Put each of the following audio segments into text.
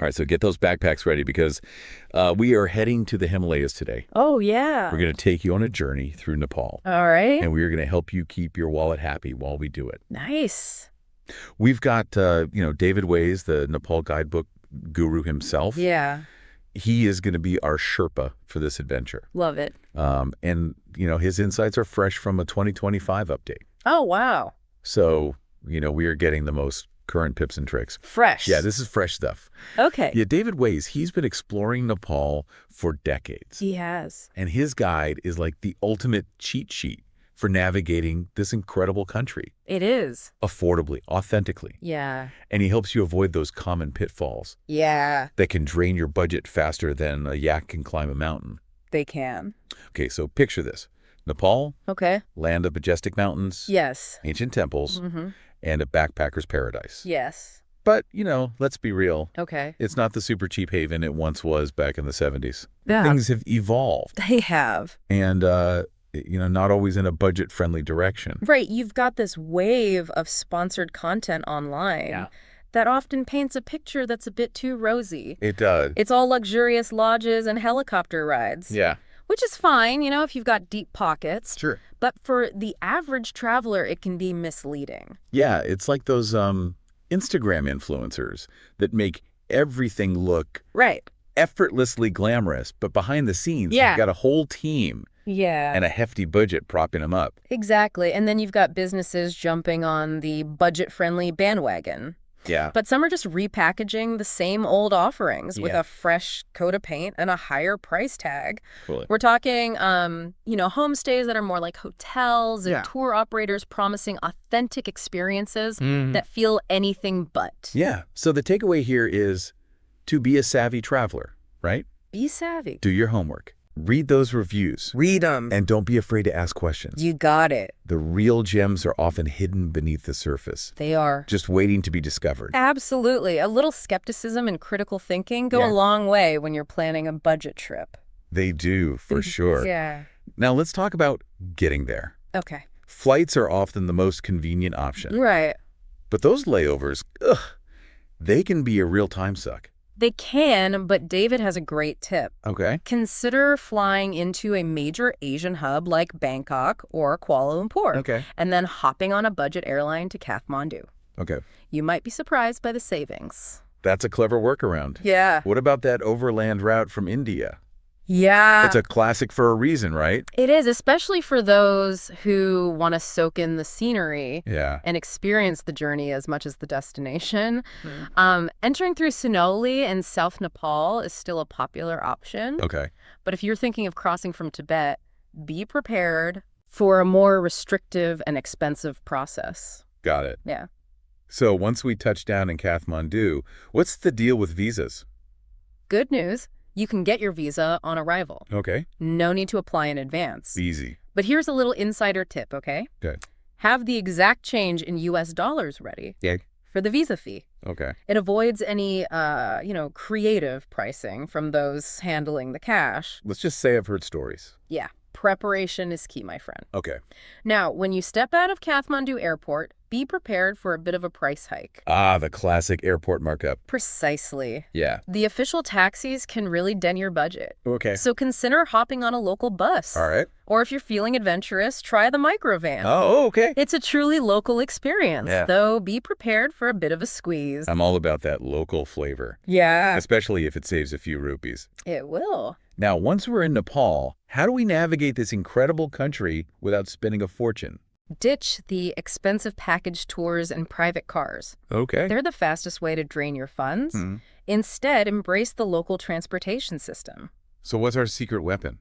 right, so get those backpacks ready because we are heading to the Himalayas today. Oh, yeah. We're going to take you on a journey through Nepal. All right. And we are going to help you keep your wallet happy while we do it. Nice. We've got, David Ways, the Nepal guidebook guru himself. Yeah. He is going to be our Sherpa for this adventure. Love it. And his insights are fresh from a 2025 update. Oh, wow. So, we are getting the most current tips and tricks. Fresh. Yeah, this is fresh stuff. Okay. Yeah, David Ways, he's been exploring Nepal for decades. He has. And his guide is like the ultimate cheat sheet for navigating this incredible country. It is. Affordably, authentically. Yeah. And he helps you avoid those common pitfalls Yeah. that can drain your budget faster than a yak can climb a mountain. They can. Okay, so picture this. Nepal, Okay. land of majestic mountains, Yes. ancient temples, Mm-hmm. and a backpacker's paradise. Yes. But, let's be real. Okay. It's not the super cheap haven it once was back in the 70s. Yeah. Things have evolved. They have. And, not always in a budget-friendly direction. Right. You've got this wave of sponsored content online that often paints a picture that's a bit too rosy. It does. It's all luxurious lodges and helicopter rides. Yeah. Which is fine, if you've got deep pockets. Sure. But for the average traveler, it can be misleading. Yeah, it's like those Instagram influencers that make everything look Right. effortlessly glamorous, but behind the scenes, Yeah. you've got a whole team Yeah. and a hefty budget propping them up. Exactly. And then you've got businesses jumping on the budget-friendly bandwagon. Yeah. But some are just repackaging the same old offerings with Yeah. a fresh coat of paint and a higher price tag. Totally. We're talking, homestays that are more like hotels and Yeah. tour operators promising authentic experiences Mhm. that feel anything but. Yeah. So the takeaway here is to be a savvy traveler, right? Be savvy. Do your homework. Read those reviews. Read them. And don't be afraid to ask questions. You got it. The real gems are often hidden beneath the surface, They are. just waiting to be discovered. Absolutely. A little skepticism and critical thinking go Yeah. a long way when you're planning a budget trip. They do, for sure. Yeah. Now let's talk about getting there. Okay. Flights are often the most convenient option. Right. But those layovers, they can be a real time suck. They can, but David has a great tip. Okay. Consider flying into a major Asian hub like Bangkok or Kuala Lumpur, Okay. and then hopping on a budget airline to Kathmandu. Okay. You might be surprised by the savings. That's a clever workaround. Yeah. What about that overland route from India? Yeah. It's a classic for a reason, right? It is, especially for those who want to soak in the scenery Yeah. and experience the journey as much as the destination. Entering through Sinoli in South Nepal is still a popular option. Okay. But if you're thinking of crossing from Tibet, be prepared for a more restrictive and expensive process. Got it. Yeah. So once we touch down in Kathmandu, what's the deal with visas? Good news, you can get your visa on arrival. Okay. No need to apply in advance. Easy. But here's a little insider tip, okay? Okay. Have the exact change in US dollars ready Yeah. for the visa fee. Okay. It avoids any, creative pricing from those handling the cash. Let's just say I've heard stories. Yeah, preparation is key, my friend. Okay. Now, when you step out of Kathmandu Airport, be prepared for a bit of a price hike. Ah, the classic airport markup. Precisely. Yeah. The official taxis can really dent your budget. Okay. So consider hopping on a local bus. All right. Or if you're feeling adventurous, try the microvan. Oh, okay. It's a truly local experience, Yeah. though be prepared for a bit of a squeeze. I'm all about that local flavor, Yeah, especially if it saves a few rupees. it will. Now, once we're in Nepal, how do we navigate this incredible country without spending a fortune? Ditch the expensive package tours and private cars. Okay. They're the fastest way to drain your funds. Hmm. Instead, embrace the local transportation system. So what's our secret weapon?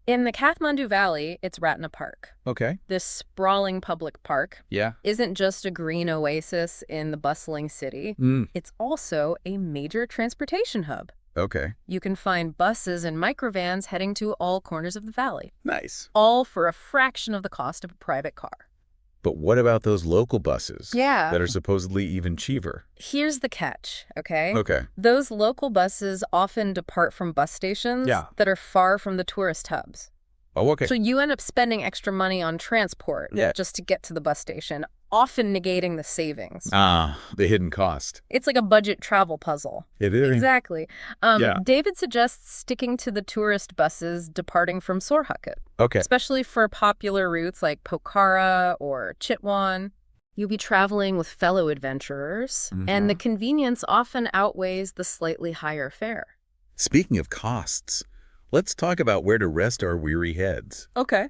In the Kathmandu Valley, it's Ratna Park. Okay. This sprawling public park Yeah. isn't just a green oasis in the bustling city. It's also a major transportation hub. Okay. You can find buses and microvans heading to all corners of the valley, Nice. all for a fraction of the cost of a private car. But what about those local buses? Yeah. That are supposedly even cheaper? Here's the catch, okay? Okay. Those local buses often depart from bus stations Yeah. that are far from the tourist hubs. Oh, okay. So you end up spending extra money on transport Yeah. just to get to the bus station, often negating the savings. Ah, the hidden cost. It's like a budget travel puzzle. It is. Exactly. Yeah. David suggests sticking to the tourist buses departing from Sorhakut, Okay. especially for popular routes like Pokhara or Chitwan. You'll be traveling with fellow adventurers, and the convenience often outweighs the slightly higher fare. Speaking of costs, let's talk about where to rest our weary heads. Okay.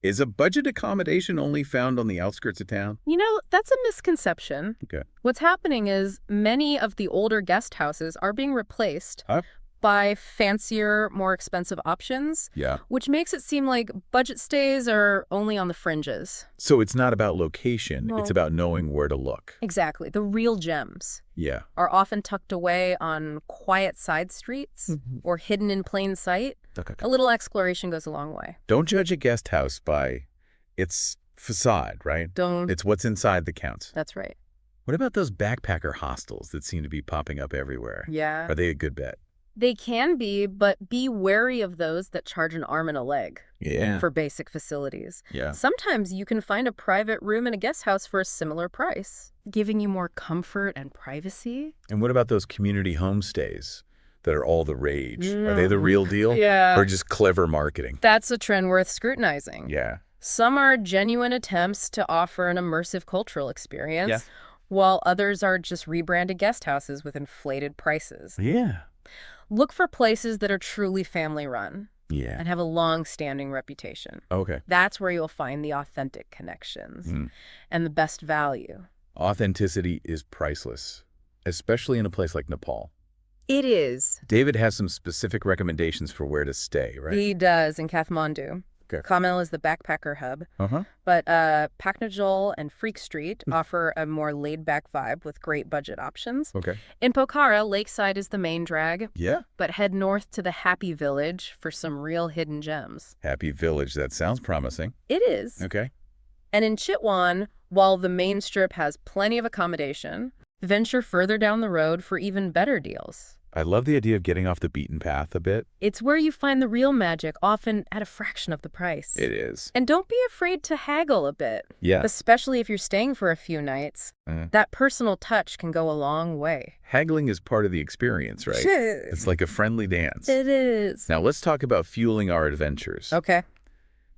Is a budget accommodation only found on the outskirts of town? You know, that's a misconception. Okay. What's happening is many of the older guest houses are being replaced Huh? by fancier, more expensive options, Yeah. which makes it seem like budget stays are only on the fringes. So it's not about location, No. it's about knowing where to look. Exactly. The real gems Yeah. are often tucked away on quiet side streets or hidden in plain sight. Okay. A little exploration goes a long way. Don't judge a guest house by its facade, right? Don't. It's what's inside that counts. That's right. What about those backpacker hostels that seem to be popping up everywhere? Yeah. Are they a good bet? They can be, but be wary of those that charge an arm and a leg Yeah. for basic facilities. Yeah. Sometimes you can find a private room in a guest house for a similar price, giving you more comfort and privacy. And what about those community homestays that are all the rage? Are they the real deal? Yeah. Or just clever marketing? That's a trend worth scrutinizing. Yeah. Some are genuine attempts to offer an immersive cultural experience, Yeah. while others are just rebranded guest houses with inflated prices. Yeah. Look for places that are truly family-run Yeah. and have a long-standing reputation. Okay. That's where you'll find the authentic connections and the best value. Authenticity is priceless, especially in a place like Nepal. It is. David has some specific recommendations for where to stay, right? He does in Kathmandu. Okay. Kamel is the backpacker hub, Uh-huh. but Paknajol and Freak Street offer a more laid-back vibe with great budget options. Okay. In Pokhara, Lakeside is the main drag, Yeah. but head north to the Happy Village for some real hidden gems. Happy Village. That sounds promising. It is. Okay. And in Chitwan, while the main strip has plenty of accommodation, venture further down the road for even better deals. I love the idea of getting off the beaten path a bit. It's where you find the real magic, often at a fraction of the price. It is. And don't be afraid to haggle a bit, Yeah. especially if you're staying for a few nights. That personal touch can go a long way. Haggling is part of the experience, right? It's like a friendly dance. It is. Now let's talk about fueling our adventures. Okay.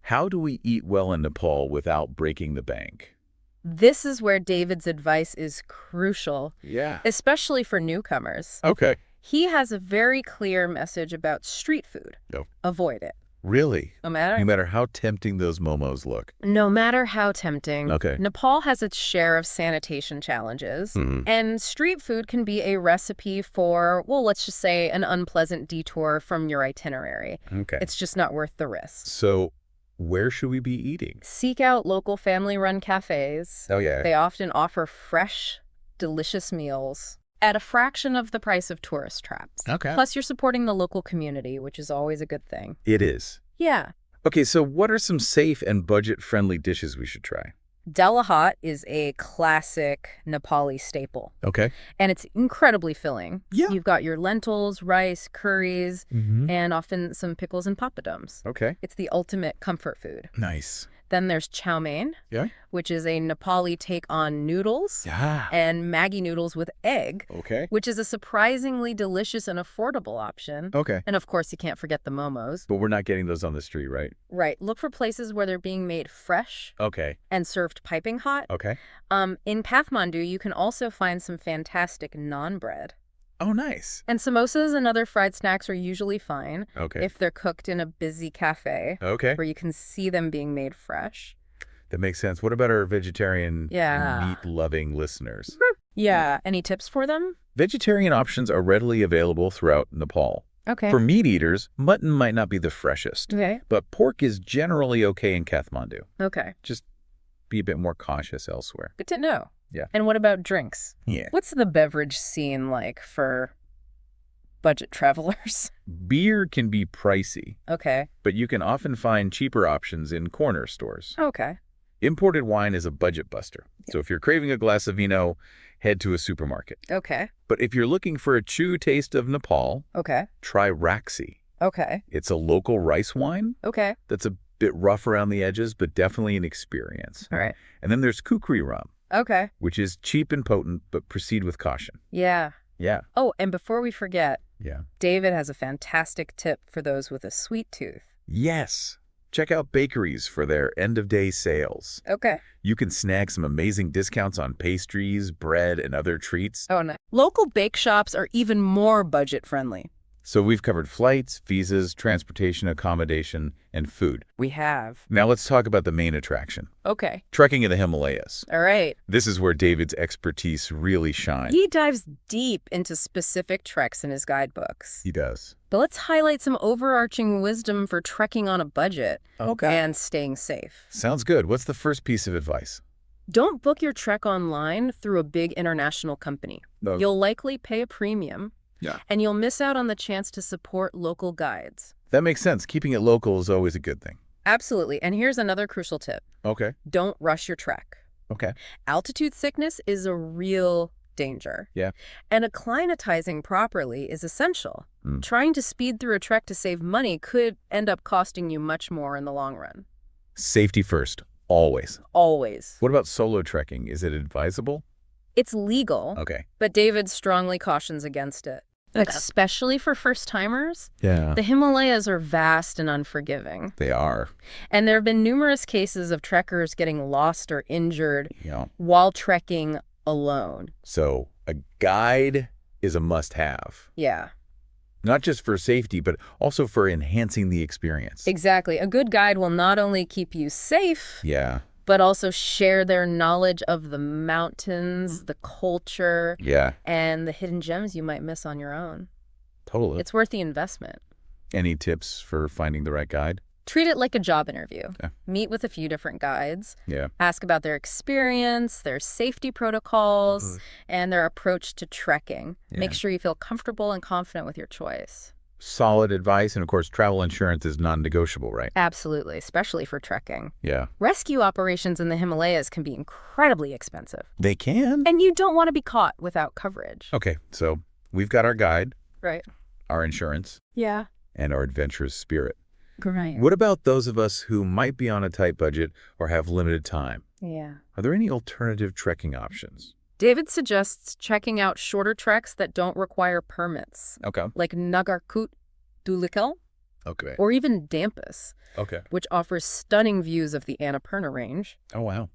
How do we eat well in Nepal without breaking the bank? This is where David's advice is crucial, Yeah. especially for newcomers. Okay. He has a very clear message about street food. Oh. Avoid it. Really? No No matter how tempting those momos look. No matter how tempting, Okay. Nepal has its share of sanitation challenges, and street food can be a recipe for, well, let's just say an unpleasant detour from your itinerary. Okay. It's just not worth the risk. So where should we be eating? Seek out local family-run cafes. Oh, yeah. They often offer fresh, delicious meals at a fraction of the price of tourist traps. Okay. Plus, you're supporting the local community, which is always a good thing. It is. Yeah. Okay, so what are some safe and budget-friendly dishes we should try? Delahat is a classic Nepali staple, Okay. and it's incredibly filling. Yeah. You've got your lentils, rice, curries, and often some pickles and papadums. Okay. It's the ultimate comfort food. Nice. Then there's chow mein, Yeah. which is a Nepali take on noodles Yeah. and Maggi noodles with egg, Okay. which is a surprisingly delicious and affordable option. Okay. And of course, you can't forget the momos. But we're not getting those on the street, right? Right. Look for places where they're being made fresh Okay. and served piping hot. Okay. In Kathmandu, you can also find some fantastic naan bread. Oh, nice. And samosas and other fried snacks are usually fine Okay. if they're cooked in a busy cafe Okay. where you can see them being made fresh. That makes sense. What about our vegetarian Yeah. and meat-loving listeners? Yeah. Any tips for them? Vegetarian options are readily available throughout Nepal. Okay. For meat eaters, mutton might not be the freshest, Okay. but pork is generally okay in Kathmandu. Okay. Just be a bit more cautious elsewhere. Good to know. Yeah. And what about drinks? Yeah. What's the beverage scene like for budget travelers? Beer can be pricey, Okay. but you can often find cheaper options in corner stores. Okay. Imported wine is a budget buster. So if you're craving a glass of vino, head to a supermarket. Okay. But if you're looking for a true taste of Nepal, Okay. try Raksi. Okay. It's a local rice wine Okay. that's a bit rough around the edges, but definitely an experience. All right. And then there's kukri rum, Okay. which is cheap and potent, but proceed with caution. Yeah. Yeah. Oh, and before we forget, Yeah. David has a fantastic tip for those with a sweet tooth. Yes. Check out bakeries for their end-of-day sales. Okay. You can snag some amazing discounts on pastries, bread, and other treats. Oh, no. Local bake shops are even more budget-friendly. So we've covered flights, visas, transportation, accommodation, and food. We have. Now let's talk about the main attraction, Okay. trekking in the Himalayas. All right. This is where David's expertise really shines. He dives deep into specific treks in his guidebooks. He does. But let's highlight some overarching wisdom for trekking on a budget and staying safe. Sounds good. What's the first piece of advice? Don't book your trek online through a big international company. No. You'll likely pay a premium, Yeah. and you'll miss out on the chance to support local guides. That makes sense. Keeping it local is always a good thing. Absolutely. And here's another crucial tip. Okay. Don't rush your trek. Okay. Altitude sickness is a real danger. Yeah. And acclimatizing properly is essential. Mm. Trying to speed through a trek to save money could end up costing you much more in the long run. Safety first, always. Always. What about solo trekking? Is it advisable? It's legal, Okay. but David strongly cautions against it. Especially for first-timers, Yeah. the Himalayas are vast and unforgiving. They are. And there have been numerous cases of trekkers getting lost or injured Yeah. while trekking alone. So a guide is a must-have. Yeah, Not just for safety, but also for enhancing the experience. exactly. A good guide will not only keep you safe, Yeah. but also share their knowledge of the mountains, the culture, Yeah. and the hidden gems you might miss on your own. Totally. It's worth the investment. Any tips for finding the right guide? Treat it like a job interview. Yeah. Meet with a few different guides. Yeah. Ask about their experience, their safety protocols, and their approach to trekking. Yeah. Make sure you feel comfortable and confident with your choice. Solid advice. And of course, travel insurance is non-negotiable, right? Absolutely, especially for trekking. Yeah. Rescue operations in the Himalayas can be incredibly expensive. They can? And you don't want to be caught without coverage. Okay. So we've got our guide, Right. our insurance, Yeah. and our adventurous spirit. Great. What about those of us who might be on a tight budget or have limited time? Yeah. Are there any alternative trekking options? David suggests checking out shorter treks that don't require permits, Okay. like Nagarkut Dulikal Okay. or even Dampus, Okay. which offers stunning views of the Annapurna Range. Oh, wow.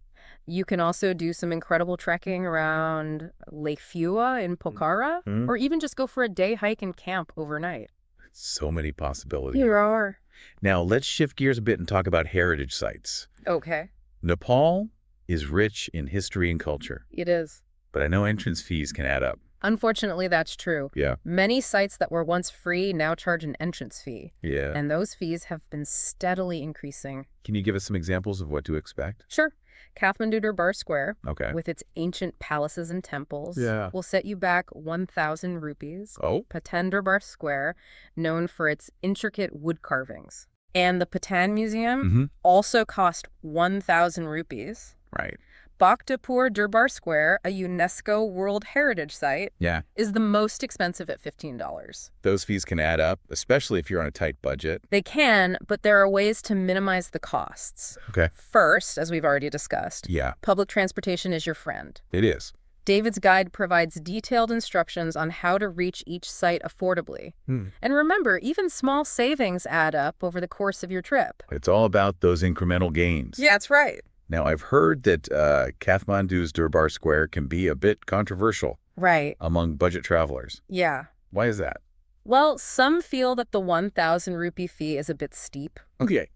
You can also do some incredible trekking around Lake Fua in Pokhara, Mhm. or even just go for a day hike and camp overnight. So many possibilities. There are. Now, let's shift gears a bit and talk about heritage sites. Okay. Nepal is rich in history and culture, It is. but I know entrance fees can add up. Unfortunately, that's true. Yeah. Many sites that were once free now charge an entrance fee, Yeah. and those fees have been steadily increasing. Can you give us some examples of what to expect? Sure. Kathmandu Durbar Square, Okay. with its ancient palaces and temples, Yeah. will set you back 1,000 rupees. Oh? Patan Durbar Square, known for its intricate wood carvings. And the Patan Museum Mm-hmm. also cost 1,000 rupees. Right. Bhaktapur Durbar Square, a UNESCO World Heritage Site, Yeah. is the most expensive at $15. Those fees can add up, especially if you're on a tight budget. They can, but there are ways to minimize the costs. Okay. First, as we've already discussed, Yeah, public transportation is your friend. it is. David's guide provides detailed instructions on how to reach each site affordably. Hmm. And remember, even small savings add up over the course of your trip. It's all about those incremental gains. Yeah, that's right. Now, I've heard that Kathmandu's Durbar Square can be a bit controversial Right. among budget travelers. Yeah. Why is that? Well, some feel that the 1,000 rupee fee is a bit steep, Okay.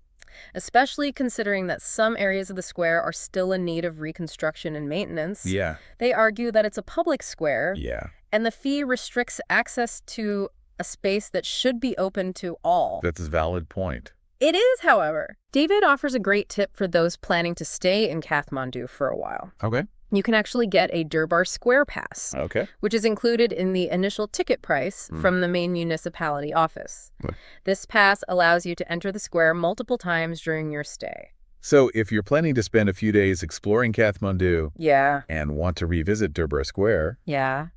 especially considering that some areas of the square are still in need of reconstruction and maintenance. Yeah. They argue that it's a public square, Yeah. and the fee restricts access to a space that should be open to all. That's a valid point. It is, however. David offers a great tip for those planning to stay in Kathmandu for a while. Okay. You can actually get a Durbar Square Pass, Okay. which is included in the initial ticket price from the main municipality office. What? This pass allows you to enter the square multiple times during your stay. So if you're planning to spend a few days exploring Kathmandu Yeah. and want to revisit Durbar Square, Yeah.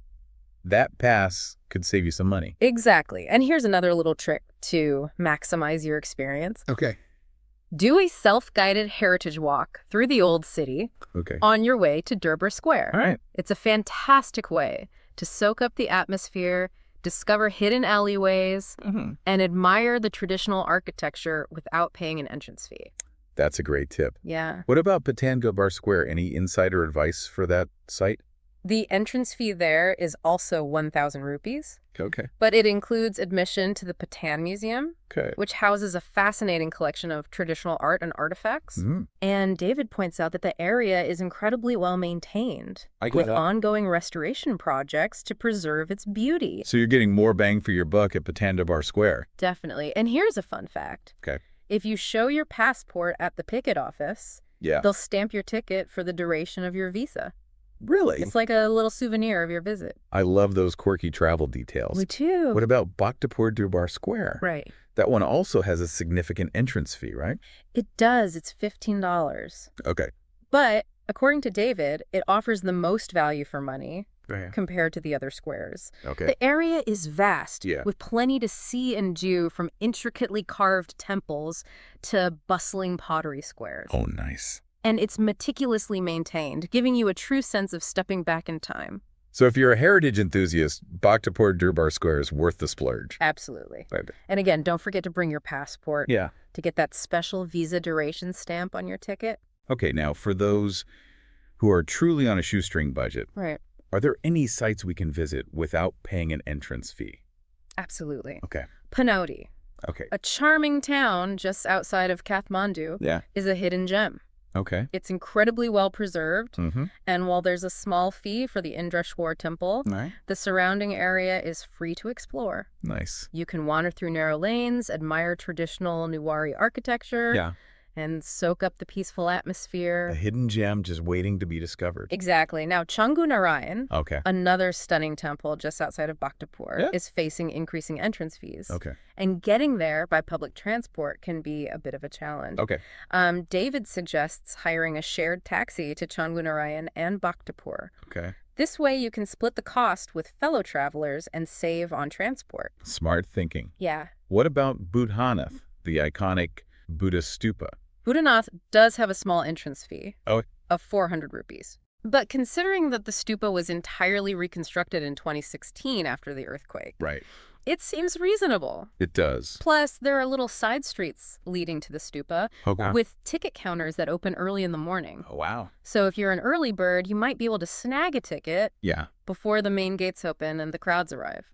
that pass could save you some money. Exactly. And here's another little trick to maximize your experience. Okay. Do a self-guided heritage walk through the old city on your way to Durbar Square. All right. It's a fantastic way to soak up the atmosphere, discover hidden alleyways, and admire the traditional architecture without paying an entrance fee. That's a great tip. Yeah. What about Pathangarh Square? Any insider advice for that site? The entrance fee there is also 1,000 rupees. Okay. But it includes admission to the Patan Museum, which houses a fascinating collection of traditional art and artifacts. And David points out that the area is incredibly well maintained, with ongoing restoration projects to preserve its beauty. So you're getting more bang for your buck at Pathangarh Square. Definitely. And here's a fun fact. If you show your passport at the ticket office, they'll stamp your ticket for the duration of your visa. Really? It's like a little souvenir of your visit. I love those quirky travel details. Me too. What about Bhaktapur Durbar Square? Right. That one also has a significant entrance fee, right? It does. It's $15. Okay. But according to David, it offers the most value for money compared to the other squares. Okay. The area is vast, with plenty to see and do, from intricately carved temples to bustling pottery squares. Oh, nice. And it's meticulously maintained, giving you a true sense of stepping back in time. So if you're a heritage enthusiast, Bhaktapur Durbar Square is worth the splurge. Absolutely. Right. And again, don't forget to bring your passport to get that special visa duration stamp on your ticket. Okay, now for those who are truly on a shoestring budget, are there any sites we can visit without paying an entrance fee? Absolutely. Okay. Panoti, a charming town just outside of Kathmandu, is a hidden gem. Okay. It's incredibly well preserved, and while there's a small fee for the Indrashwar temple, the surrounding area is free to explore. Nice. You can wander through narrow lanes, admire traditional Newari architecture, and soak up the peaceful atmosphere. A hidden gem just waiting to be discovered. Exactly. Now, Changu Narayan, another stunning temple just outside of Bhaktapur, is facing increasing entrance fees. And getting there by public transport can be a bit of a challenge. David suggests hiring a shared taxi to Changu Narayan and Bhaktapur. This way, you can split the cost with fellow travelers and save on transport. Smart thinking. Yeah. What about Buddhanath, the iconic Buddhist stupa? Buddhanath does have a small entrance fee of 400 rupees. But considering that the stupa was entirely reconstructed in 2016 after the earthquake, it seems reasonable. It does. Plus, there are little side streets leading to the stupa with ticket counters that open early in the morning. Oh, wow. So if you're an early bird, you might be able to snag a ticket before the main gates open and the crowds arrive.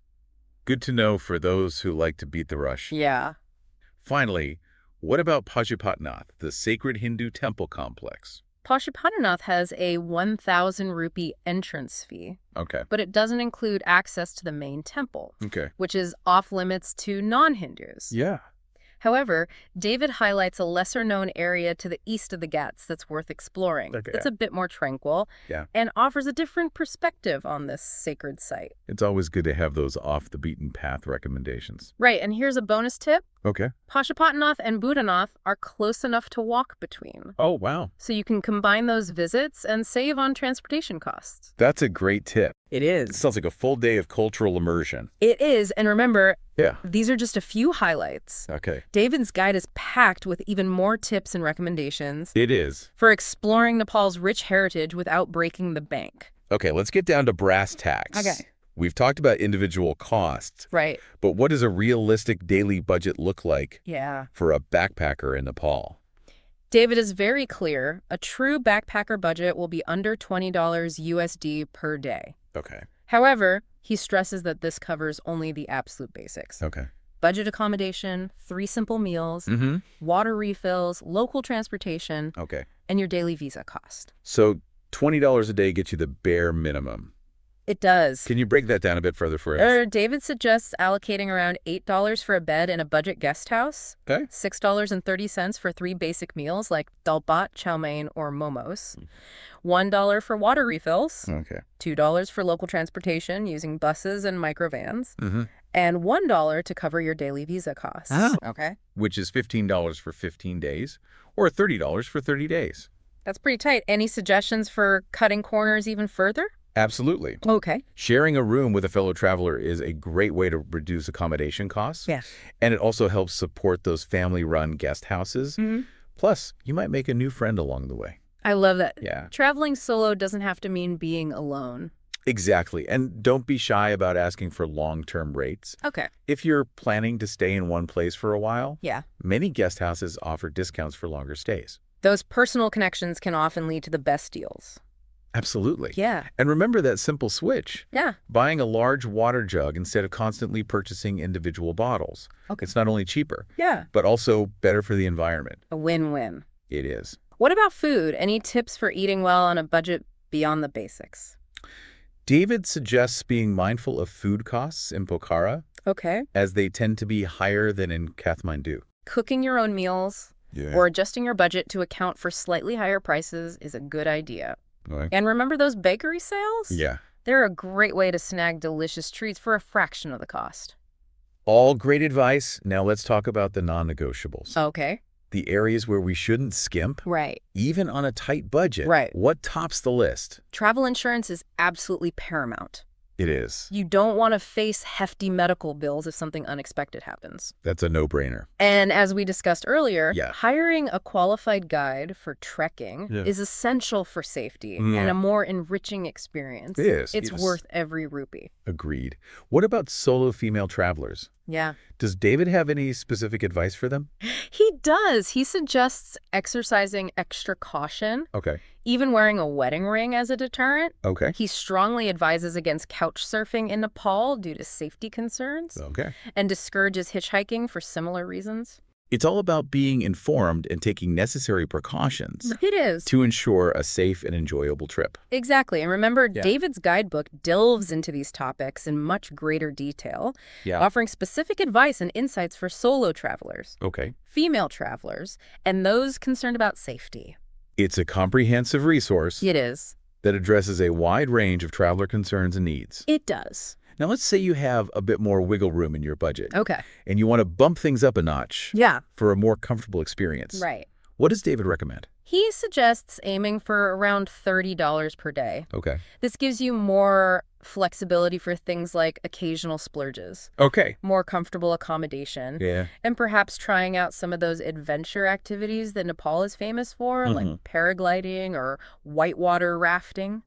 Good to know for those who like to beat the rush. Yeah. Finally, what about Pashupatinath, the sacred Hindu temple complex? Pashupatinath has a 1,000 rupee entrance fee. But it doesn't include access to the main temple, which is off limits to non-Hindus. However, David highlights a lesser-known area to the east of the Ghats that's worth exploring. It's a bit more tranquil and offers a different perspective on this sacred site. It's always good to have those off-the-beaten-path recommendations. Right, and here's a bonus tip. Pashupatinath and Buddhanath are close enough to walk between. Oh, wow. So you can combine those visits and save on transportation costs. That's a great tip. It is. It sounds like a full day of cultural immersion. It is, and remember, these are just a few highlights. David's guide is packed with even more tips and recommendations. It is. For exploring Nepal's rich heritage without breaking the bank. Okay, let's get down to brass tacks. We've talked about individual costs. But what does a realistic daily budget look like for a backpacker in Nepal? David is very clear. A true backpacker budget will be under $20 USD per day. However, he stresses that this covers only the absolute basics. Budget accommodation, 3 simple meals, water refills, local transportation, and your daily visa cost. So $20 a day gets you the bare minimum. It does. Can you break that down a bit further for us? David suggests allocating around $8 for a bed in a budget guest house, $6.30 for 3 basic meals like dal bhat, chow mein, or momos, $1 for water refills, $2 for local transportation using buses and microvans, and $1 to cover your daily visa costs. Which is $15 for 15 days or $30 for 30 days. That's pretty tight. Any suggestions for cutting corners even further? Absolutely. Okay. Sharing a room with a fellow traveler is a great way to reduce accommodation costs. Yes. And it also helps support those family-run guest houses. Plus, you might make a new friend along the way. I love that. Yeah. Traveling solo doesn't have to mean being alone. Exactly. And don't be shy about asking for long-term rates. Okay. If you're planning to stay in one place for a while, yeah, many guest houses offer discounts for longer stays. Those personal connections can often lead to the best deals. Absolutely. Yeah. And remember that simple switch. Yeah. Buying a large water jug instead of constantly purchasing individual bottles. Okay. It's not only cheaper, Yeah. but also better for the environment. A win-win. It is. What about food? Any tips for eating well on a budget beyond the basics? David suggests being mindful of food costs in Pokhara. Okay. As they tend to be higher than in Kathmandu. Cooking your own meals or adjusting your budget to account for slightly higher prices is a good idea. Okay. And remember those bakery sales? Yeah. They're a great way to snag delicious treats for a fraction of the cost. All great advice. Now let's talk about the non-negotiables. Okay. The areas where we shouldn't skimp. Right. Even on a tight budget. Right. What tops the list? Travel insurance is absolutely paramount. It is. You don't want to face hefty medical bills if something unexpected happens. That's a no-brainer. And as we discussed earlier, Yeah. hiring a qualified guide for trekking is essential for safety and a more enriching experience. It is. It's worth every rupee. Agreed. What about solo female travelers? Yeah. Does David have any specific advice for them? He does. He suggests exercising extra caution. Okay. Even wearing a wedding ring as a deterrent. Okay. He strongly advises against couch surfing in Nepal due to safety concerns. Okay. And discourages hitchhiking for similar reasons. It's all about being informed and taking necessary precautions. It is. To ensure a safe and enjoyable trip. Exactly. And remember, David's guidebook delves into these topics in much greater detail, offering specific advice and insights for solo travelers, female travelers, and those concerned about safety. It's a comprehensive resource. It is. That addresses a wide range of traveler concerns and needs. It does. Now, let's say you have a bit more wiggle room in your budget. Okay. And you want to bump things up a notch. Yeah. For a more comfortable experience. Right. What does David recommend? He suggests aiming for around $30 per day. Okay. This gives you more flexibility for things like occasional splurges. Okay. More comfortable accommodation. Yeah. And perhaps trying out some of those adventure activities that Nepal is famous for, like paragliding or whitewater rafting.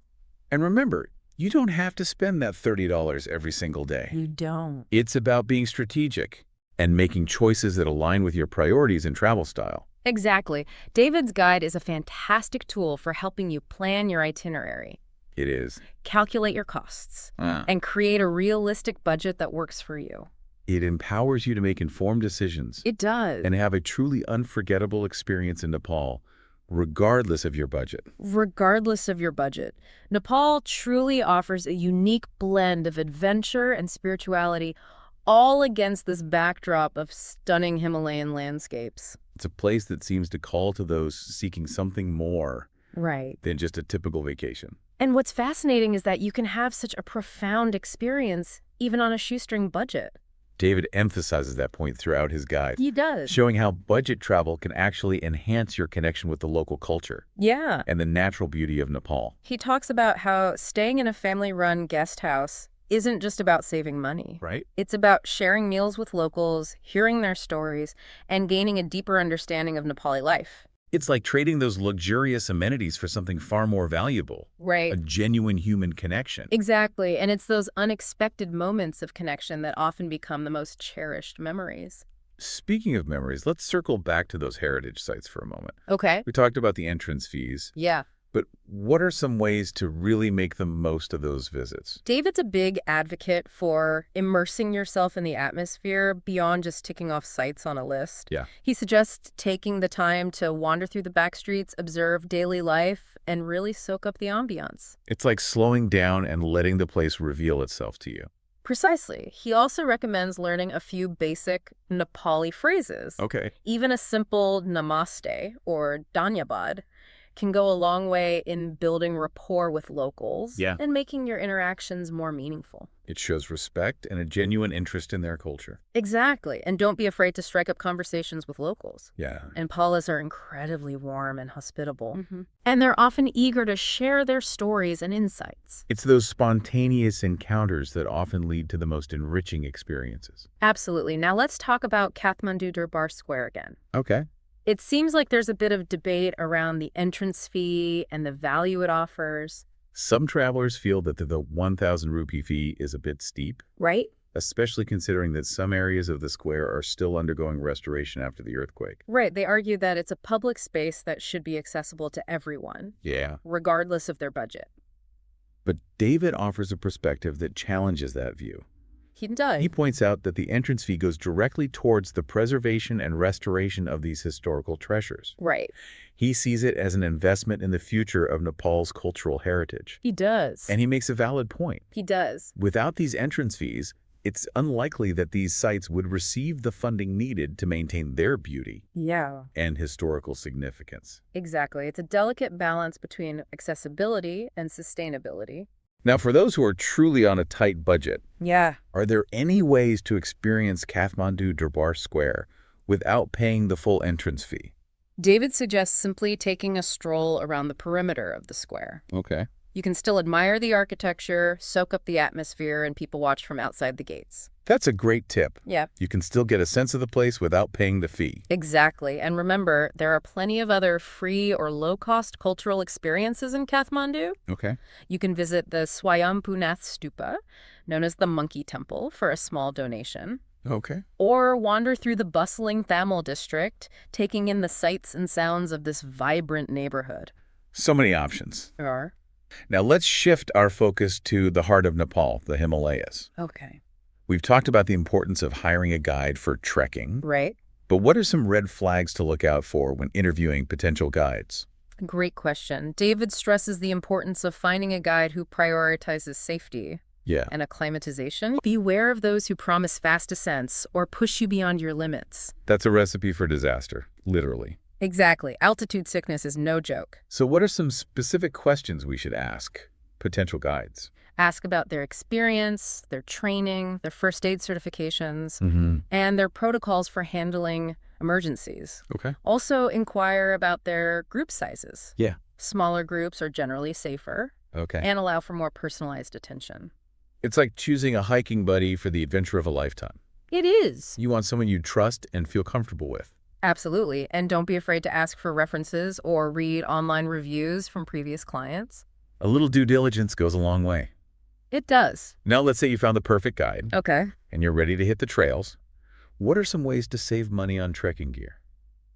And remember, you don't have to spend that $30 every single day. You don't. It's about being strategic and making choices that align with your priorities and travel style. Exactly. David's guide is a fantastic tool for helping you plan your itinerary. It is. Calculate your costs. And create a realistic budget that works for you. It empowers you to make informed decisions. It does. And have a truly unforgettable experience in Nepal, regardless of your budget. Regardless of your budget. Nepal truly offers a unique blend of adventure and spirituality, all against this backdrop of stunning Himalayan landscapes. It's a place that seems to call to those seeking something more than just a typical vacation. And what's fascinating is that you can have such a profound experience even on a shoestring budget. David emphasizes that point throughout his guide. He does. Showing how budget travel can actually enhance your connection with the local culture. Yeah. And the natural beauty of Nepal. He talks about how staying in a family-run guest house isn't just about saving money. Right. It's about sharing meals with locals, hearing their stories, and gaining a deeper understanding of Nepali life. It's like trading those luxurious amenities for something far more valuable. Right. A genuine human connection. Exactly. And it's those unexpected moments of connection that often become the most cherished memories. Speaking of memories, let's circle back to those heritage sites for a moment. Okay. We talked about the entrance fees. Yeah. But what are some ways to really make the most of those visits? David's a big advocate for immersing yourself in the atmosphere beyond just ticking off sites on a list. Yeah. He suggests taking the time to wander through the back streets, observe daily life, and really soak up the ambiance. It's like slowing down and letting the place reveal itself to you. Precisely. He also recommends learning a few basic Nepali phrases. Okay. Even a simple namaste or dhanyabad can go a long way in building rapport with locals and making your interactions more meaningful. It shows respect and a genuine interest in their culture. Exactly. And don't be afraid to strike up conversations with locals. Yeah. And Palas are incredibly warm and hospitable. And they're often eager to share their stories and insights. It's those spontaneous encounters that often lead to the most enriching experiences. Absolutely. Now let's talk about Kathmandu Durbar Square again. Okay. It seems like there's a bit of debate around the entrance fee and the value it offers. Some travelers feel that the 1,000 rupee fee is a bit steep. Right. Especially considering that some areas of the square are still undergoing restoration after the earthquake. Right. They argue that it's a public space that should be accessible to everyone. Yeah. Regardless of their budget. But David offers a perspective that challenges that view. He does. He points out that the entrance fee goes directly towards the preservation and restoration of these historical treasures. Right. He sees it as an investment in the future of Nepal's cultural heritage. He does. And he makes a valid point. He does. Without these entrance fees, it's unlikely that these sites would receive the funding needed to maintain their beauty and historical significance. Exactly. It's a delicate balance between accessibility and sustainability. Now, for those who are truly on a tight budget, are there any ways to experience Kathmandu Durbar Square without paying the full entrance fee? David suggests simply taking a stroll around the perimeter of the square. Okay. You can still admire the architecture, soak up the atmosphere, and people watch from outside the gates. That's a great tip. Yeah. You can still get a sense of the place without paying the fee. Exactly. And remember, there are plenty of other free or low-cost cultural experiences in Kathmandu. Okay. You can visit the Swayambhunath Stupa, known as the Monkey Temple, for a small donation. Okay. Or wander through the bustling Thamel district, taking in the sights and sounds of this vibrant neighborhood. So many options. There are. Now let's shift our focus to the heart of Nepal, the Himalayas. Okay. We've talked about the importance of hiring a guide for trekking. Right. But what are some red flags to look out for when interviewing potential guides? Great question. David stresses the importance of finding a guide who prioritizes safety and acclimatization. Beware of those who promise fast ascents or push you beyond your limits. That's a recipe for disaster, literally. Exactly. Altitude sickness is no joke. So what are some specific questions we should ask potential guides? Ask about their experience, their training, their first aid certifications, and their protocols for handling emergencies. Okay. Also inquire about their group sizes. Yeah. Smaller groups are generally safer. Okay. And allow for more personalized attention. It's like choosing a hiking buddy for the adventure of a lifetime. It is. You want someone you trust and feel comfortable with. Absolutely. And don't be afraid to ask for references or read online reviews from previous clients. A little due diligence goes a long way. It does. Now let's say you found the perfect guide. Okay. And you're ready to hit the trails. What are some ways to save money on trekking gear?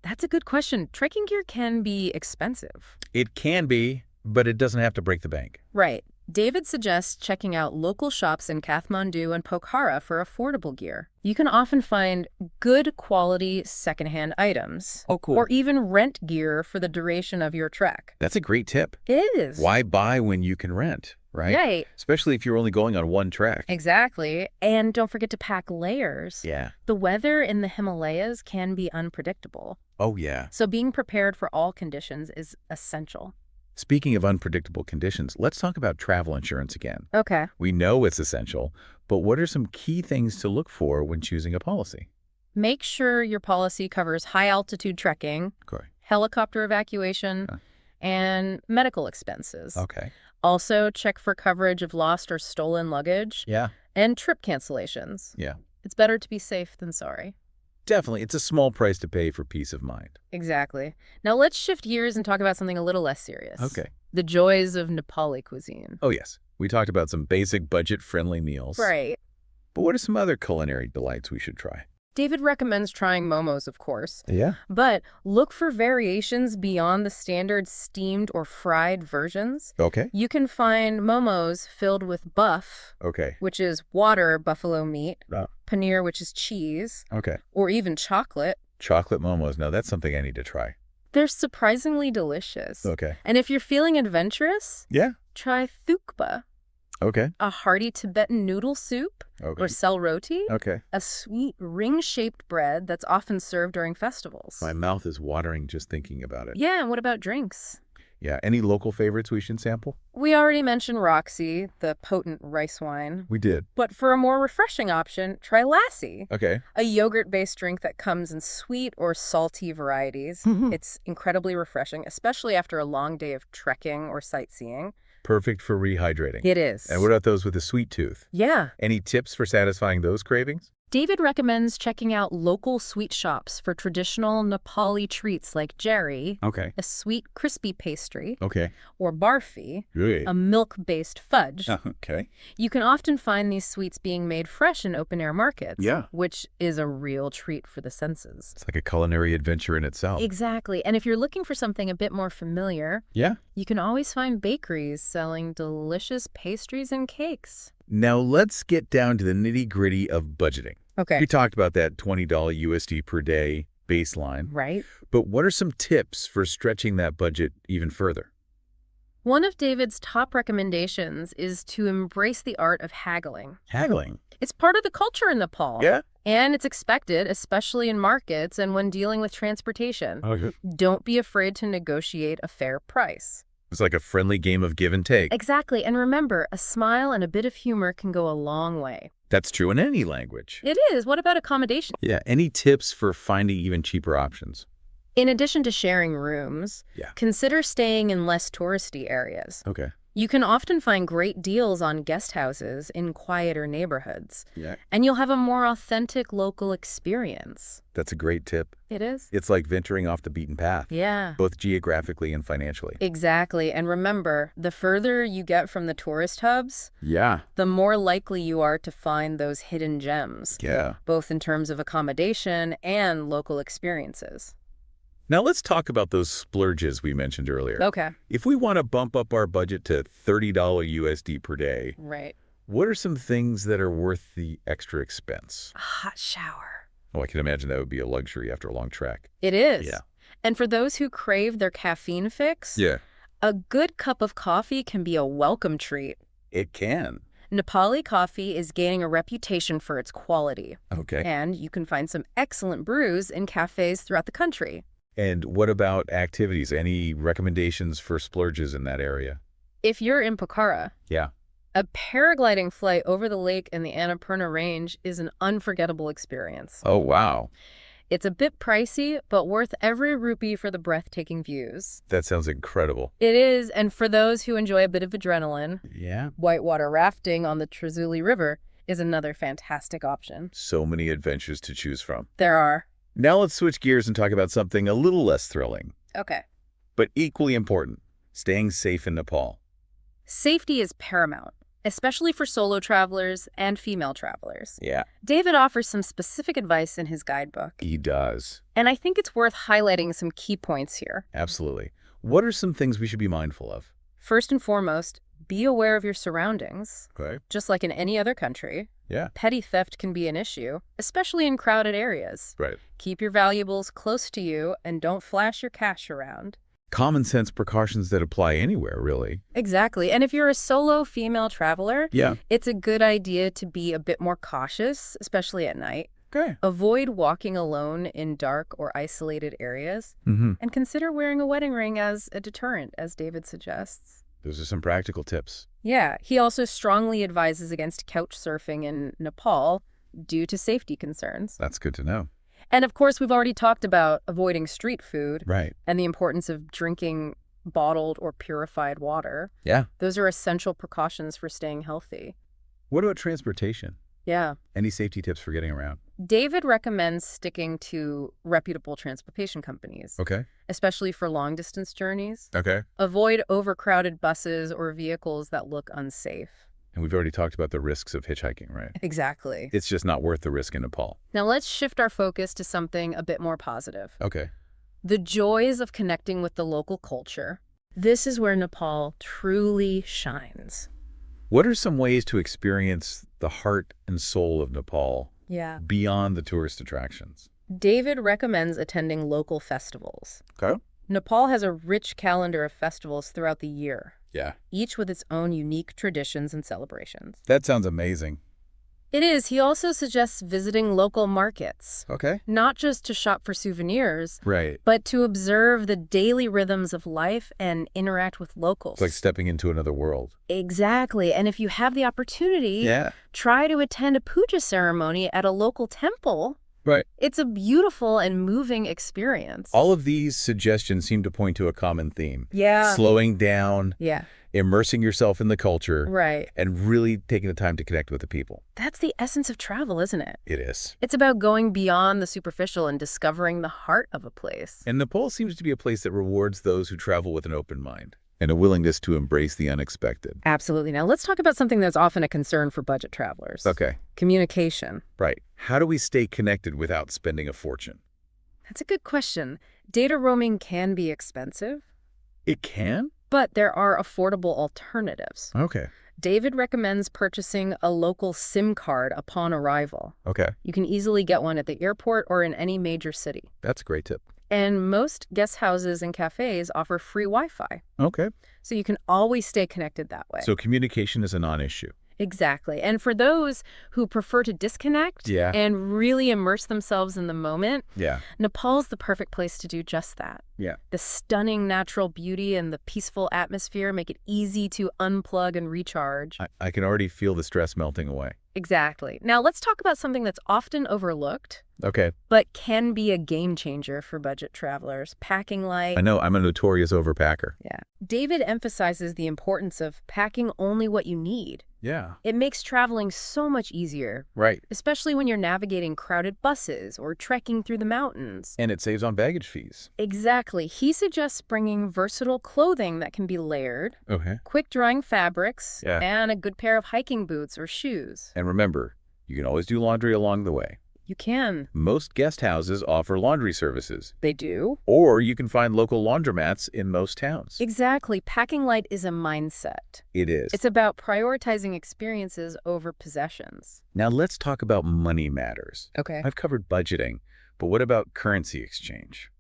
That's a good question. Trekking gear can be expensive. It can be, but it doesn't have to break the bank. Right. David suggests checking out local shops in Kathmandu and Pokhara for affordable gear. You can often find good quality secondhand items. Oh, cool. Or even rent gear for the duration of your trek. That's a great tip. It is. Why buy when you can rent, right? Right. Especially if you're only going on one trek. Exactly. And don't forget to pack layers. Yeah. The weather in the Himalayas can be unpredictable. Oh, yeah. So being prepared for all conditions is essential. Speaking of unpredictable conditions, let's talk about travel insurance again. Okay. We know it's essential, but what are some key things to look for when choosing a policy? Make sure your policy covers high-altitude trekking, helicopter evacuation, and medical expenses. Okay. Also, check for coverage of lost or stolen luggage. Yeah. And trip cancellations. Yeah. It's better to be safe than sorry. Definitely. It's a small price to pay for peace of mind. Exactly. Now let's shift gears and talk about something a little less serious. Okay. The joys of Nepali cuisine. Oh, yes. We talked about some basic budget-friendly meals. Right. But what are some other culinary delights we should try? David recommends trying momos, of course. Yeah. But look for variations beyond the standard steamed or fried versions. Okay. You can find momos filled with buff, which is water buffalo meat, paneer, which is cheese, or even chocolate. Chocolate momos. Now, that's something I need to try. They're surprisingly delicious. Okay. And if you're feeling adventurous, try thukpa. Okay. A hearty Tibetan noodle soup, or sel roti, a sweet ring-shaped bread that's often served during festivals. My mouth is watering just thinking about it. Yeah, and what about drinks? Yeah. Any local favorites we should sample? We already mentioned Roxy, the potent rice wine. We did. But for a more refreshing option, try Lassi. Okay. A yogurt-based drink that comes in sweet or salty varieties. It's incredibly refreshing, especially after a long day of trekking or sightseeing. Perfect for rehydrating. It is. And what about those with a sweet tooth? Yeah. Any tips for satisfying those cravings? David recommends checking out local sweet shops for traditional Nepali treats like jerry, a sweet crispy pastry, or barfi, a milk-based fudge. You can often find these sweets being made fresh in open-air markets, which is a real treat for the senses. It's like a culinary adventure in itself. Exactly. And if you're looking for something a bit more familiar, you can always find bakeries selling delicious pastries and cakes. Now let's get down to the nitty-gritty of budgeting. Okay. You talked about that $20 USD per day baseline. Right. But what are some tips for stretching that budget even further? One of David's top recommendations is to embrace the art of haggling. Haggling? It's part of the culture in Nepal. Yeah. And it's expected, especially in markets and when dealing with transportation. Don't be afraid to negotiate a fair price. It's like a friendly game of give and take. Exactly. And remember, a smile and a bit of humor can go a long way. That's true in any language. It is. What about accommodations? Yeah. Any tips for finding even cheaper options? In addition to sharing rooms, consider staying in less touristy areas. You can often find great deals on guest houses in quieter neighborhoods. And you'll have a more authentic local experience. That's a great tip. It is. It's like venturing off the beaten path. Yeah. Both geographically and financially. Exactly. And remember, the further you get from the tourist hubs, the more likely you are to find those hidden gems. Both in terms of accommodation and local experiences. Now let's talk about those splurges we mentioned earlier. Okay. If we want to bump up our budget to $30 USD per day, what are some things that are worth the extra expense? A hot shower. Oh, I can imagine that would be a luxury after a long trek. It is. And for those who crave their caffeine fix, a good cup of coffee can be a welcome treat. It can. Nepali coffee is gaining a reputation for its quality. And you can find some excellent brews in cafes throughout the country. And what about activities? Any recommendations for splurges in that area? If you're in Pokhara, a paragliding flight over the lake in the Annapurna Range is an unforgettable experience. Oh, wow. It's a bit pricey, but worth every rupee for the breathtaking views. That sounds incredible. It is, and for those who enjoy a bit of adrenaline, whitewater rafting on the Trezuli River is another fantastic option. So many adventures to choose from. There are. Now let's switch gears and talk about something a little less thrilling. But equally important, staying safe in Nepal. Safety is paramount, especially for solo travelers and female travelers. David offers some specific advice in his guidebook. He does. And I think it's worth highlighting some key points here. Absolutely. What are some things we should be mindful of? First and foremost, be aware of your surroundings. Just like in any other country. Petty theft can be an issue, especially in crowded areas. Keep your valuables close to you and don't flash your cash around. Common sense precautions that apply anywhere, really. Exactly. And if you're a solo female traveler, it's a good idea to be a bit more cautious, especially at night. Avoid walking alone in dark or isolated areas. And consider wearing a wedding ring as a deterrent, as David suggests. Those are some practical tips. He also strongly advises against couch surfing in Nepal due to safety concerns. That's good to know. And of course, we've already talked about avoiding street food and the importance of drinking bottled or purified water. Those are essential precautions for staying healthy. What about transportation? Any safety tips for getting around? David recommends sticking to reputable transportation companies. Especially for long-distance journeys. Avoid overcrowded buses or vehicles that look unsafe. And we've already talked about the risks of hitchhiking, right? Exactly. It's just not worth the risk in Nepal. Now let's shift our focus to something a bit more positive. The joys of connecting with the local culture. This is where Nepal truly shines. What are some ways to experience the heart and soul of Nepal beyond the tourist attractions? David recommends attending local festivals. Nepal has a rich calendar of festivals throughout the year. Each with its own unique traditions and celebrations. That sounds amazing. It is. He also suggests visiting local markets. Okay. Not just to shop for souvenirs, right, but to observe the daily rhythms of life and interact with locals. It's like stepping into another world. Exactly. And if you have the opportunity, Yeah. try to attend a puja ceremony at a local temple. Right. It's a beautiful and moving experience. All of these suggestions seem to point to a common theme. Yeah. Slowing down, Yeah. immersing yourself in the culture, Right. and really taking the time to connect with the people. That's the essence of travel, isn't it? It is. It's about going beyond the superficial and discovering the heart of a place. And Nepal seems to be a place that rewards those who travel with an open mind and a willingness to embrace the unexpected. Absolutely. Now, let's talk about something that's often a concern for budget travelers. Okay. Communication. Right. How do we stay connected without spending a fortune? That's a good question. Data roaming can be expensive. It can? But there are affordable alternatives. Okay. David recommends purchasing a local SIM card upon arrival. Okay. You can easily get one at the airport or in any major city. That's a great tip. And most guest houses and cafes offer free Wi-Fi. Okay. So you can always stay connected that way. So communication is a non-issue. Exactly. And for those who prefer to disconnect and really immerse themselves in the moment, Nepal's the perfect place to do just that. Yeah. The stunning natural beauty and the peaceful atmosphere make it easy to unplug and recharge. I can already feel the stress melting away. Exactly. Now let's talk about something that's often overlooked. Okay. But can be a game changer for budget travelers. Packing light. I know, I'm a notorious overpacker. Yeah. David emphasizes the importance of packing only what you need. Yeah. It makes traveling so much easier. Right. Especially when you're navigating crowded buses or trekking through the mountains. And it saves on baggage fees. Exactly. He suggests bringing versatile clothing that can be layered, quick-drying fabrics, and a good pair of hiking boots or shoes. And remember, you can always do laundry along the way. You can. Most guest houses offer laundry services. They do. Or you can find local laundromats in most towns. Exactly. Packing light is a mindset. It is. It's about prioritizing experiences over possessions. Now let's talk about money matters. Okay. I've covered budgeting, but what about currency exchange?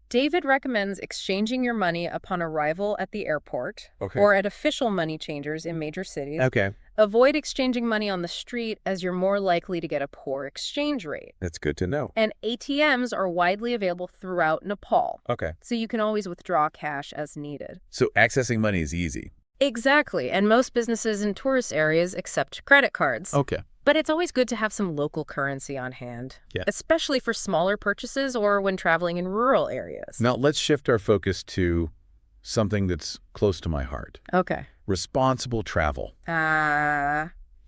David recommends exchanging your money upon arrival at the airport or at official money changers in major cities. Okay. Avoid exchanging money on the street as you're more likely to get a poor exchange rate. That's good to know. And ATMs are widely available throughout Nepal. Okay. So you can always withdraw cash as needed. So accessing money is easy. Exactly. And most businesses in tourist areas accept credit cards. Okay. But it's always good to have some local currency on hand, especially for smaller purchases or when traveling in rural areas. Now let's shift our focus to something that's close to my heart. Okay. Responsible travel.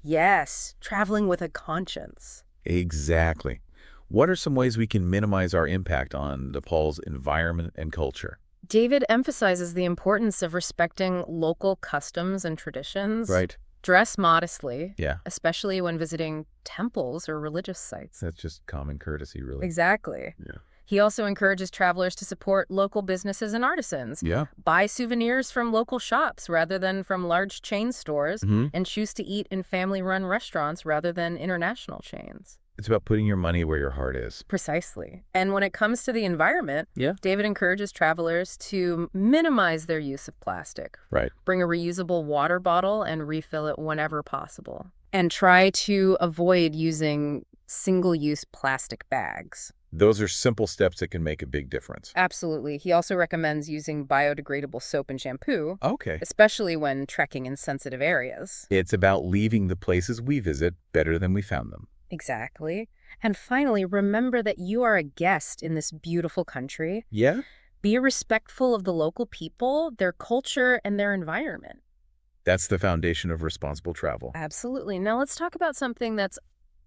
Yes. Traveling with a conscience. Exactly. What are some ways we can minimize our impact on Nepal's environment and culture? David emphasizes the importance of respecting local customs and traditions. Right. Dress modestly, Yeah. especially when visiting temples or religious sites. That's just common courtesy, really. Exactly. Yeah. He also encourages travelers to support local businesses and artisans. Yeah. Buy souvenirs from local shops rather than from large chain stores, and choose to eat in family-run restaurants rather than international chains. It's about putting your money where your heart is. Precisely. And when it comes to the environment, David encourages travelers to minimize their use of plastic. Right. Bring a reusable water bottle and refill it whenever possible. And try to avoid using single-use plastic bags. Those are simple steps that can make a big difference. Absolutely. He also recommends using biodegradable soap and shampoo. Okay. Especially when trekking in sensitive areas. It's about leaving the places we visit better than we found them. Exactly. And finally, remember that you are a guest in this beautiful country. Yeah? Be respectful of the local people, their culture, and their environment. That's the foundation of responsible travel. Absolutely. Now let's talk about something that's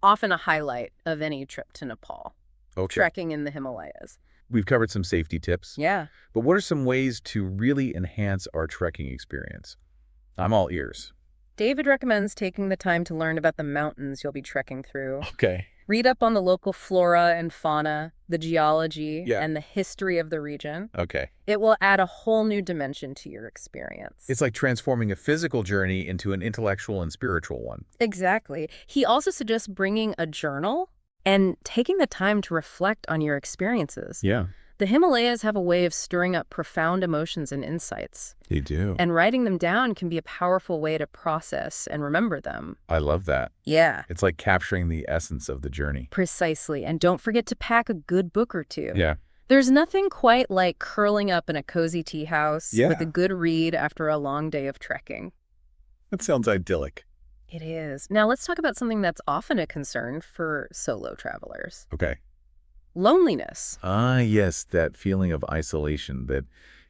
often a highlight of any trip to Nepal. Okay. Trekking in the Himalayas. We've covered some safety tips. Yeah. But what are some ways to really enhance our trekking experience? I'm all ears. David recommends taking the time to learn about the mountains you'll be trekking through. Okay. Read up on the local flora and fauna, the geology, and the history of the region. Okay. It will add a whole new dimension to your experience. It's like transforming a physical journey into an intellectual and spiritual one. Exactly. He also suggests bringing a journal and taking the time to reflect on your experiences. Yeah. The Himalayas have a way of stirring up profound emotions and insights. They do. And writing them down can be a powerful way to process and remember them. I love that. Yeah. It's like capturing the essence of the journey. Precisely. And don't forget to pack a good book or two. Yeah. There's nothing quite like curling up in a cozy tea house with a good read after a long day of trekking. That sounds idyllic. It is. Now let's talk about something that's often a concern for solo travelers. Okay. Loneliness. Ah, yes, that feeling of isolation that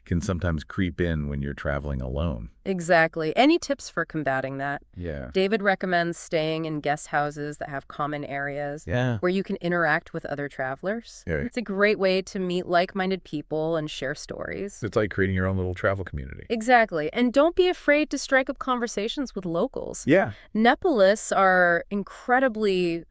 can sometimes creep in when you're traveling alone. Exactly. Any tips for combating that? Yeah. David recommends staying in guest houses that have common areas where you can interact with other travelers. Yeah. It's a great way to meet like-minded people and share stories. It's like creating your own little travel community. Exactly. And don't be afraid to strike up conversations with locals. Yeah. Nepalists are incredibly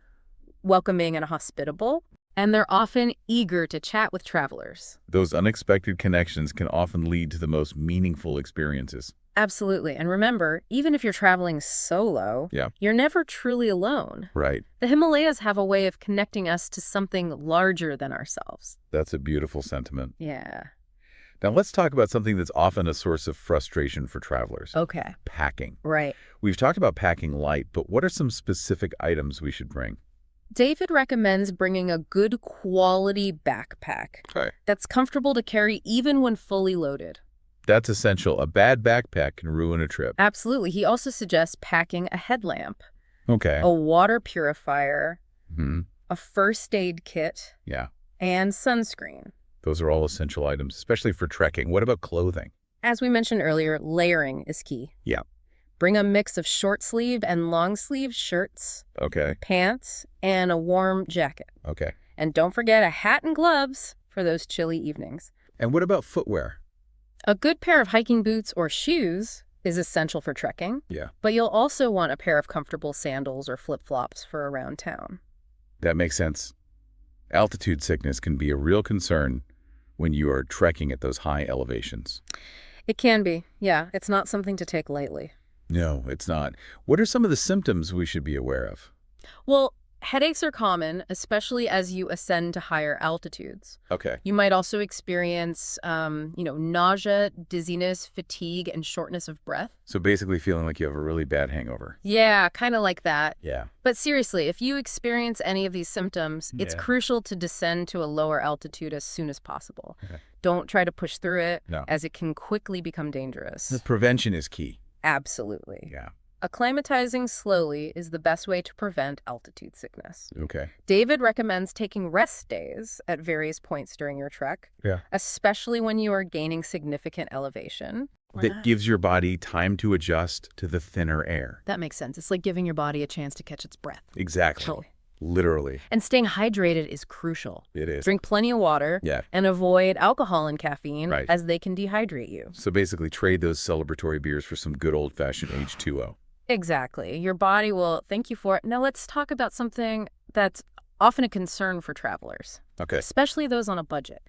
welcoming and hospitable, and they're often eager to chat with travelers. Those unexpected connections can often lead to the most meaningful experiences. Absolutely. And remember, even if you're traveling solo, you're never truly alone. Right. The Himalayas have a way of connecting us to something larger than ourselves. That's a beautiful sentiment. Yeah. Now let's talk about something that's often a source of frustration for travelers. Okay. Packing. Right. We've talked about packing light, but what are some specific items we should bring? David recommends bringing a good quality backpack that's comfortable to carry even when fully loaded. That's essential. A bad backpack can ruin a trip. Absolutely. He also suggests packing a headlamp, Okay. a water purifier, a first aid kit, and sunscreen. Those are all essential items, especially for trekking. What about clothing? As we mentioned earlier, layering is key. Yeah. Bring a mix of short sleeve and long sleeve shirts, pants, and a warm jacket. Okay. And don't forget a hat and gloves for those chilly evenings. And what about footwear? A good pair of hiking boots or shoes is essential for trekking. Yeah. But you'll also want a pair of comfortable sandals or flip-flops for around town. That makes sense. Altitude sickness can be a real concern when you are trekking at those high elevations. It can be. Yeah, it's not something to take lightly. No, it's not. What are some of the symptoms we should be aware of? Well, headaches are common, especially as you ascend to higher altitudes. Okay. You might also experience, nausea, dizziness, fatigue, and shortness of breath. So basically feeling like you have a really bad hangover. Yeah, kind of like that. Yeah. But seriously, if you experience any of these symptoms, it's crucial to descend to a lower altitude as soon as possible. Okay. Don't try to push through it, as it can quickly become dangerous. The prevention is key. Absolutely. Yeah. Acclimatizing slowly is the best way to prevent altitude sickness. Okay. David recommends taking rest days at various points during your trek, especially when you are gaining significant elevation. That gives your body time to adjust to the thinner air. That makes sense. It's like giving your body a chance to catch its breath. Exactly. Totally. Literally. And staying hydrated is crucial. It is. Drink plenty of water and avoid alcohol and caffeine as they can dehydrate you. So basically trade those celebratory beers for some good old-fashioned H2O. Exactly. Your body will thank you for it. Now let's talk about something that's often a concern for travelers. Okay. Especially those on a budget.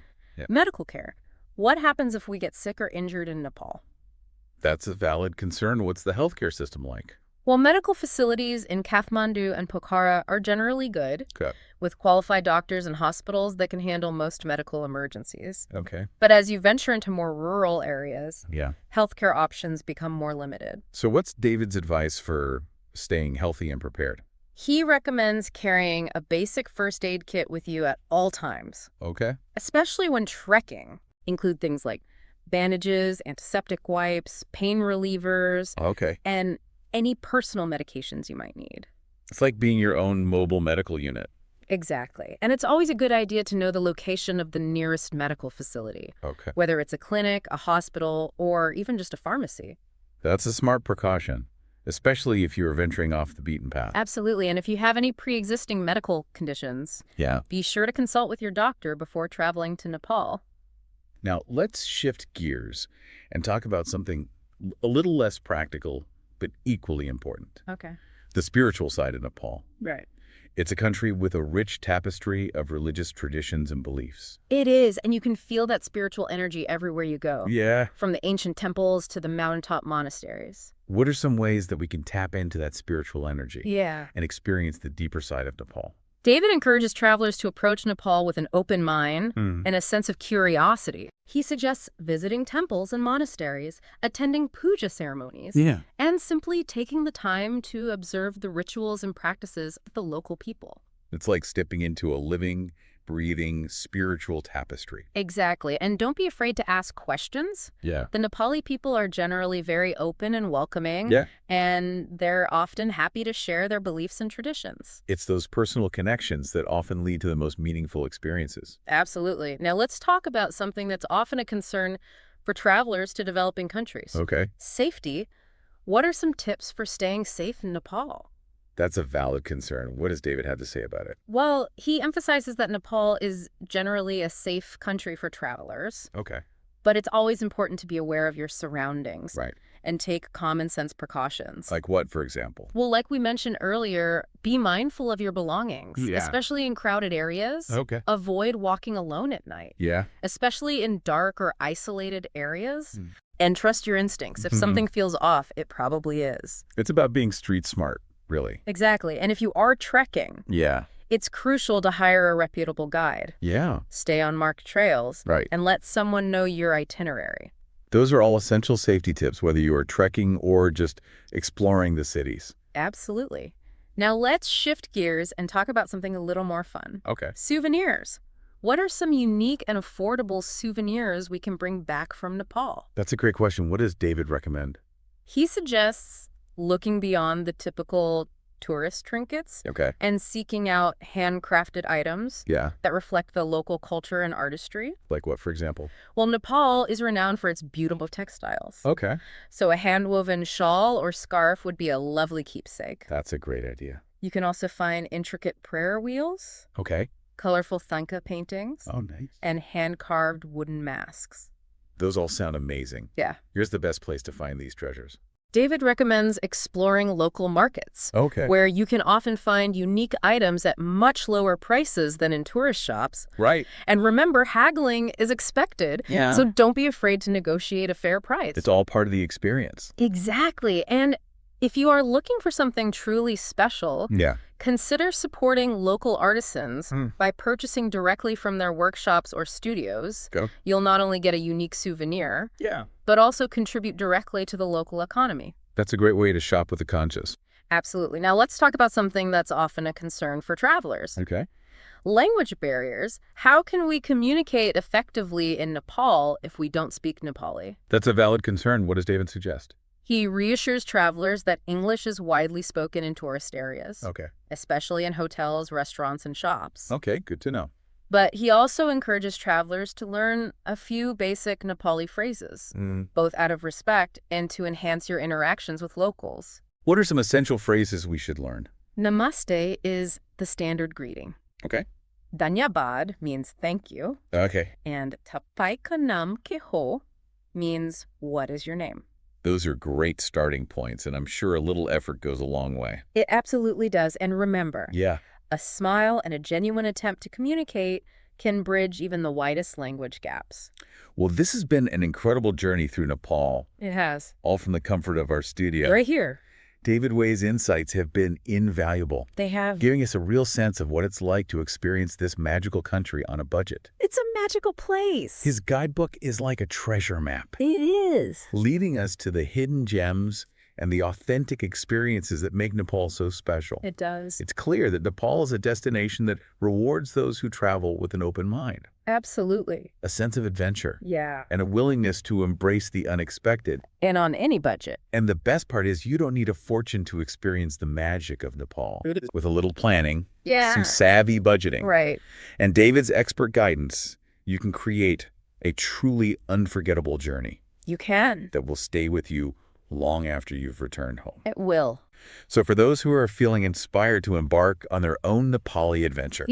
Medical care. What happens if we get sick or injured in Nepal? That's a valid concern. What's the healthcare system like? Well, medical facilities in Kathmandu and Pokhara are generally good, with qualified doctors and hospitals that can handle most medical emergencies. Okay. But as you venture into more rural areas, healthcare options become more limited. So what's David's advice for staying healthy and prepared? He recommends carrying a basic first aid kit with you at all times. Okay. Especially when trekking. Include things like bandages, antiseptic wipes, pain relievers, and any personal medications you might need. It's like being your own mobile medical unit. Exactly. And it's always a good idea to know the location of the nearest medical facility. Okay. Whether it's a clinic, a hospital, or even just a pharmacy. That's a smart precaution, especially if you're venturing off the beaten path. Absolutely. And if you have any pre-existing medical conditions, be sure to consult with your doctor before traveling to Nepal. Now, let's shift gears and talk about something a little less practical, but equally important. Okay. The spiritual side of Nepal. Right. It's a country with a rich tapestry of religious traditions and beliefs. It is, and you can feel that spiritual energy everywhere you go. Yeah. From the ancient temples to the mountaintop monasteries. What are some ways that we can tap into that spiritual energy? Yeah. And experience the deeper side of Nepal? David encourages travelers to approach Nepal with an open mind and a sense of curiosity. He suggests visiting temples and monasteries, attending puja ceremonies, and simply taking the time to observe the rituals and practices of the local people. It's like stepping into a living, breathing, spiritual tapestry. Exactly. And don't be afraid to ask questions. Yeah. The Nepali people are generally very open and welcoming. Yeah. And they're often happy to share their beliefs and traditions. It's those personal connections that often lead to the most meaningful experiences. Absolutely. Now let's talk about something that's often a concern for travelers to developing countries. Okay. Safety. What are some tips for staying safe in Nepal? That's a valid concern. What does David have to say about it? Well, he emphasizes that Nepal is generally a safe country for travelers. Okay. But it's always important to be aware of your surroundings. Right. And take common sense precautions. Like what, for example? Well, like we mentioned earlier, be mindful of your belongings, especially in crowded areas. Okay. Avoid walking alone at night. Yeah. Especially in dark or isolated areas. And trust your instincts. If something feels off, it probably is. It's about being street smart. Really? Exactly. And if you are trekking, it's crucial to hire a reputable guide. Yeah. Stay on marked trails. Right. And let someone know your itinerary. Those are all essential safety tips, whether you are trekking or just exploring the cities. Absolutely. Now let's shift gears and talk about something a little more fun. Okay. Souvenirs. What are some unique and affordable souvenirs we can bring back from Nepal? That's a great question. What does David recommend? He suggests looking beyond the typical tourist trinkets and seeking out handcrafted items that reflect the local culture and artistry. Like what, for example? Well, Nepal is renowned for its beautiful textiles. Okay. So a hand-woven shawl or scarf would be a lovely keepsake. That's a great idea. You can also find intricate prayer wheels, colorful thangka paintings, and hand-carved wooden masks. Those all sound amazing. Yeah. Here's the best place to find these treasures. David recommends exploring local markets, where you can often find unique items at much lower prices than in tourist shops. Right. And remember, haggling is expected, so don't be afraid to negotiate a fair price. It's all part of the experience. Exactly. And if you are looking for something truly special, consider supporting local artisans by purchasing directly from their workshops or studios. You'll not only get a unique souvenir, but also contribute directly to the local economy. That's a great way to shop with a conscience. Absolutely. Now let's talk about something that's often a concern for travelers. Language barriers. How can we communicate effectively in Nepal if we don't speak Nepali? That's a valid concern. What does David suggest? He reassures travelers that English is widely spoken in tourist areas, especially in hotels, restaurants, and shops. Okay, good to know. But he also encourages travelers to learn a few basic Nepali phrases, both out of respect and to enhance your interactions with locals. What are some essential phrases we should learn? Namaste is the standard greeting. Dhanyabad means thank you. And Tapai ka naam ke ho means what is your name? Those are great starting points, and I'm sure a little effort goes a long way. It absolutely does. And remember, a smile and a genuine attempt to communicate can bridge even the widest language gaps. Well, this has been an incredible journey through Nepal. It has. All from the comfort of our studio. Right here. David Wei's insights have been invaluable. They have. Giving us a real sense of what it's like to experience this magical country on a budget. It's a magical place. His guidebook is like a treasure map. It is. Leading us to the hidden gems and the authentic experiences that make Nepal so special. It does. It's clear that Nepal is a destination that rewards those who travel with an open mind. Absolutely. A sense of adventure. Yeah. And a willingness to embrace the unexpected. And on any budget. And the best part is you don't need a fortune to experience the magic of Nepal. With a little planning, some savvy budgeting, and David's expert guidance, you can create a truly unforgettable journey. You can. That will stay with you long after you've returned home. It will. So for those who are feeling inspired to embark on their own Nepali adventure,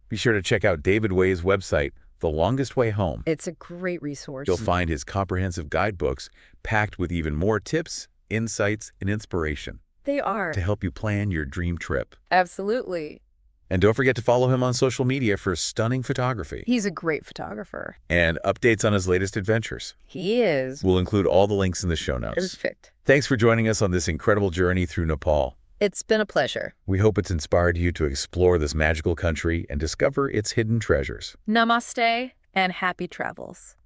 be sure to check out David Wei's website, The Longest Way Home. It's a great resource. You'll find his comprehensive guidebooks packed with even more tips, insights, and inspiration. They are. To help you plan your dream trip. Absolutely. And don't forget to follow him on social media for stunning photography. He's a great photographer. And updates on his latest adventures. He is. We'll include all the links in the show notes. Perfect. Thanks for joining us on this incredible journey through Nepal. It's been a pleasure. We hope it's inspired you to explore this magical country and discover its hidden treasures. Namaste and happy travels.